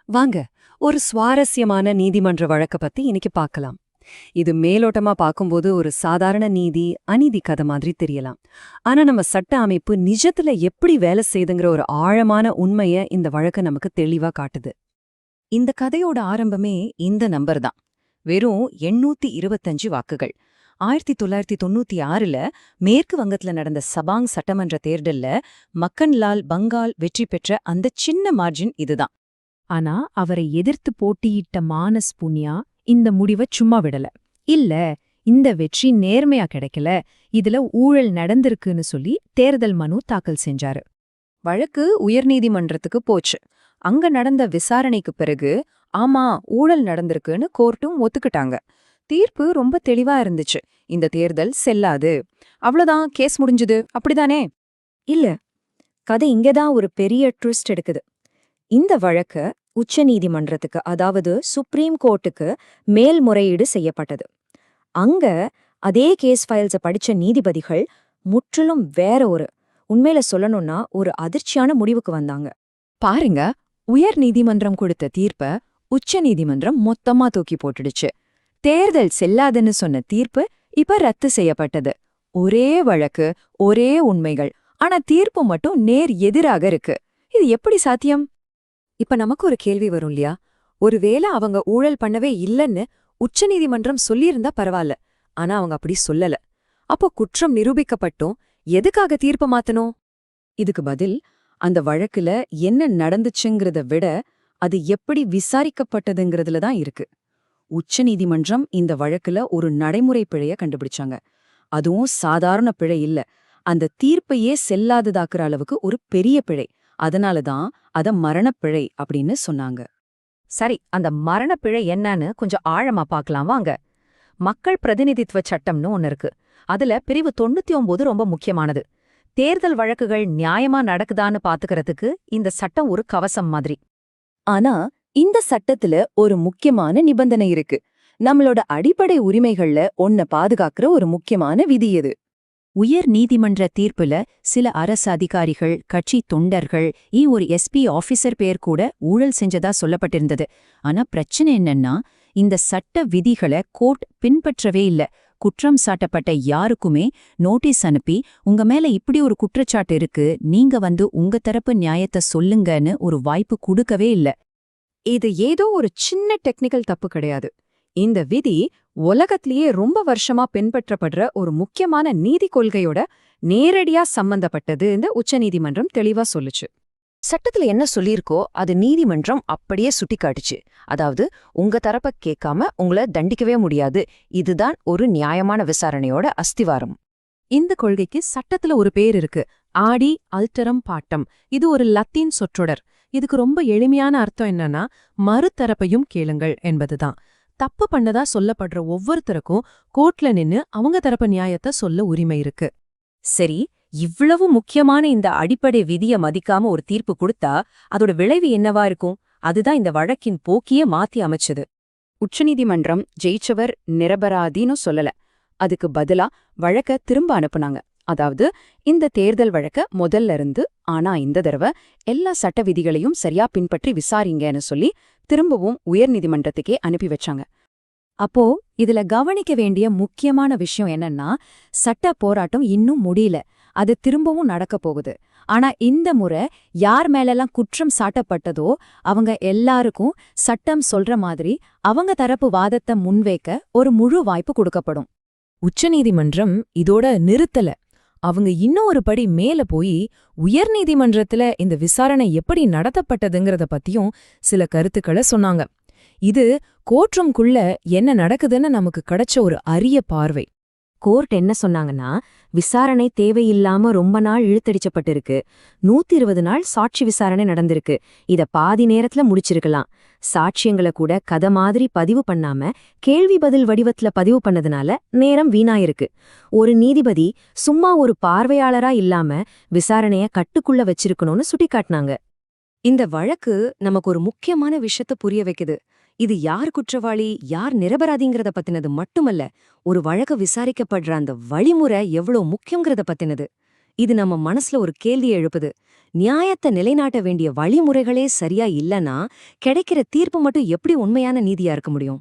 வாங்க, ஒரு சுவாரஸ்யமான நீதிமன்ற வழக்க பத்தி இன்னைக்கு பார்க்கலாம். இது மேலோட்டமா பார்க்கும்போது ஒரு சாதாரண நீதி, அநீதி கதை மாதிரி தெரியலாம். ஆனா நம்ம சட்ட அமைப்பு நிஜத்துல எப்படி வேலை செய்யுதுங்கிற ஒரு ஆழமான உண்மைய இந்த வழக்கு நமக்கு தெளிவா காட்டுது. இந்த கதையோட ஆரம்பமே இந்த நம்பர் தான். வெறும் 825 வாக்குகள். 1996ல மேற்கு வங்கத்துல நடந்த சபாங் சட்டமன்ற தேர்தல்ல மக்கன்லால் பங்கால் வெற்றி பெற்ற அந்த சின்ன மார்ஜின் இதுதான். ஆனா அவரை எதிர்த்து போட்டியிட்ட மானஸ் புன்யா இந்த முடிவை சும்மா விடல. இல்ல, இந்த வெற்றி நேர்மையா கிடைக்கல, இதுல ஊழல் நடந்திருக்குன்னு சொல்லி தேர்தல் மனு தாக்கல் செஞ்சாரு. வழக்கு உயர்நீதிமன்றத்துக்கு போச்சு. அங்க நடந்த விசாரணைக்கு பிறகு ஆமா ஊழல் நடந்திருக்குன்னு கோர்ட்டும் ஒத்துக்கிட்டாங்க. தீர்ப்பு ரொம்ப தெளிவா இருந்துச்சு. இந்த தேர்தல் செல்லாது. அவ்வளவுதான், கேஸ் முடிஞ்சுது, அப்படிதானே? இல்ல, கதை இங்கதான் ஒரு பெரிய ட்விஸ்ட் எடுக்குது. இந்த வழக்க உச்சநீதிமன்றத்துக்கு, அதாவது சுப்ரீம் கோர்ட்டுக்கு மேல்முறையீடு செய்யப்பட்டது. அங்க அதே கேஸ் ஃபைல்ஸ படிச்ச நீதிபதிகள் முற்றிலும் வேற உண்மையில சொல்லணும்னா ஒரு அதிர்ச்சியான முடிவுக்கு வந்தாங்க. பாருங்க, உயர் நீதிமன்றம் கொடுத்த தீர்ப்ப உச்ச நீதிமன்றம் மொத்தமா தூக்கி போட்டுடுச்சு. தேர்தல் செல்லாதுன்னு சொன்ன தீர்ப்பு இப்ப ரத்து செய்யப்பட்டது. ஒரே வழக்கு, ஒரே உண்மைகள், ஆனா தீர்ப்பு மட்டும் நேர் எதிராக இருக்கு. இது எப்படி சாத்தியம்? இப்ப நமக்கு ஒரு கேள்வி வரும் இல்லையா? ஒருவேளை அவங்க ஊழல் பண்ணவே இல்லைன்னு உச்சநீதிமன்றம் சொல்லியிருந்தா பரவாயில்ல. ஆனா அவங்க அப்படி சொல்லல. அப்போ குற்றம் நிரூபிக்கப்பட்டும் எதுக்காக தீர்ப்பு மாத்தணும்? இதுக்கு பதில் அந்த வழக்குல என்ன நடந்துச்சுங்கிறத விட அது எப்படி விசாரிக்கப்பட்டதுங்கிறதுல தான் இருக்கு. உச்சநீதிமன்றம் இந்த வழக்குல ஒரு நடைமுறை பிழைய கண்டுபிடிச்சாங்க. அதுவும் சாதாரண பிழை இல்ல, அந்த தீர்ப்பையே செல்லாததாக்குற அளவுக்கு ஒரு பெரிய பிழை. அதனாலதான் அத மரணப்பிழை அப்படின்னு சொன்னாங்க. சரி, அந்த மரணப்பிழை என்னன்னு கொஞ்சம் ஆழமா பார்க்கலாம் வாங்க. மக்கள் பிரதிநிதித்துவ சட்டம்னு ஒன்னு இருக்கு. அதுல பிரிவு 99 ரொம்ப முக்கியமானது. தேர்தல் வழக்குகள் நியாயமா நடக்குதான்னு பாத்துக்கிறதுக்கு இந்த சட்டம் ஒரு கவசம் மாதிரி. ஆனா இந்த சட்டத்துல ஒரு முக்கியமான நிபந்தனை இருக்கு. நம்மளோட அடிப்படை உரிமைகள்ல ஒன்ன பாதுகாக்கிற ஒரு முக்கியமான விதி எது? உயர் நீதிமன்ற தீர்ப்புல சில அரசு அதிகாரிகள், கட்சி தொண்டர்கள், ஒரு எஸ்பி ஆபீசர் பேர் கூட ஊழல் செஞ்சதா சொல்லப்பட்டிருந்தது. ஆனா பிரச்சனை என்னன்னா, இந்த சட்ட விதிகளை கோர்ட் பின்பற்றவே இல்ல. குற்றம் சாட்டப்பட்ட யாருக்குமே நோட்டீஸ் அனுப்பி உங்க மேல இப்படி ஒரு குற்றச்சாட்டு இருக்கு, நீங்க வந்து உங்க தரப்பு நியாயத்தை சொல்லுங்கன்னு ஒரு வாய்ப்பு கொடுக்கவே இல்ல. இது ஏதோ ஒரு சின்ன டெக்னிக்கல் தப்பு கிடையாது. இந்த விதி உலகத்திலேயே ரொம்ப வருஷமா பின்பற்றப்படுற ஒரு முக்கியமான நீதி கொள்கையோட நேரடியா சம்பந்தப்பட்டதுன்னு உச்சநீதிமன்றம் தெளிவா சொல்லுச்சு. சட்டத்துல என்ன சொல்லியிருக்கோ அது நீதிமன்றம் அப்படியே சுட்டிக்காட்டுச்சு. அதாவது, உங்க தரப்ப கேட்காம உங்களை தண்டிக்கவே முடியாது. இதுதான் ஒரு நியாயமான விசாரணையோட அஸ்திவாரம். இந்த கொள்கைக்கு சட்டத்துல ஒரு பேர் இருக்கு, ஆடி அல்டரம் பாட்டம். இது ஒரு லத்தீன் சொற்றொடர். இதுக்கு ரொம்ப எளிமையான அர்த்தம் என்னன்னா, மறுதரப்பையும் கேளுங்கள் என்பதுதான். தப்பு பண்ணதா சொல்லப்படுற ஒவ்வொருத்தருக்கும் கோர்ட்ல நின்னு அவங்க தரப்பு நியாயத்தை சொல்ல உரிமை இருக்கு. சரி, இவ்வளவு முக்கியமான இந்த அடிப்படை விதிய மதிக்காம ஒரு தீர்ப்பு கொடுத்தா அதோட விளைவு என்னவா இருக்கும்? அதுதான் இந்த வழக்கின் போக்கியே மாத்தி அமைச்சது. உச்சநீதிமன்றம் ஜெயிச்சவர் நிரபராதின்னு சொல்லல. அதுக்கு பதிலா வழக்க திரும்ப அனுப்புனாங்க. அதாவது, இந்த தேர்தல் வழக்க முதல்ல இருந்து, ஆனா இந்த தடவை எல்லா சட்ட விதிகளையும் சரியா பின்பற்றி விசாரிங்கன்னு சொல்லி திரும்பவும் உயர்நீதிமன்றத்துக்கே அனுப்பி வச்சாங்க. அப்போ இதுல கவனிக்க வேண்டிய முக்கியமான விஷயம் என்னன்னா, சட்ட போராட்டம் இன்னும் முடியல, அது திரும்பவும் நடக்க போகுது. ஆனா இந்த முறை யார் மேலெல்லாம் குற்றம் சாட்டப்பட்டதோ அவங்க எல்லாருக்கும் சட்டம் சொல்ற மாதிரி அவங்க தரப்பு வாதத்தை முன்வைக்க ஒரு முழு வாய்ப்பு கொடுக்கப்படும். உச்சநீதிமன்றம் இதோட நிறுத்தல. அவங்க இன்னும் ஒரு படி மேல போய் உயர்நீதிமன்றத்துல இந்த விசாரணை எப்படி நடத்தப்பட்டதுங்கிறத பத்தியும் சில கருத்துக்களை சொன்னாங்க. இது கோர்ட்ரூம்குள்ள என்ன நடக்குதுன்னு நமக்கு கிடைச்ச ஒரு அரிய பார்வை. கோர்ட் என்ன சொன்னாங்கன்னா, விசாரணை தேவையில்லாம ரொம்ப நாள் இழுத்தடிச்சப்பட்டிருக்கு. 120 நாள் சாட்சி விசாரணை நடந்திருக்கு. இத பாதி நேரத்துல முடிச்சிருக்கலாம். சாட்சியங்களை கூட கதை மாதிரி பதிவு பண்ணாம கேள்வி பதில் வடிவத்துல பதிவு பண்ணதுனால நேரம் வீணாயிருக்கு. ஒரு நீதிபதி சும்மா ஒரு பார்வையாளரா இல்லாம விசாரணைய கட்டுக்குள்ள வச்சிருக்கணும்னு சுட்டிக்காட்டினாங்க. இந்த வழக்கு நமக்கு ஒரு முக்கியமான விஷயத்த புரிய வைக்குது. இது யார் குற்றவாளி, யார் நிரபராதிங்கிறத பத்தினது மட்டுமல்ல, ஒரு வழக்கு விசாரிக்கப்படுற அந்த வழிமுறை எவ்வளவு முக்கியங்கிறத பத்தினது. இது நம்ம மனசுல ஒரு கேள்வியை எழுப்புது. நியாயத்தை நிலைநாட்ட வேண்டிய வழிமுறைகளே சரியா இல்லனா கிடைக்கிற தீர்ப்பு மட்டும் எப்படி உண்மையான நீதியா இருக்க முடியும்?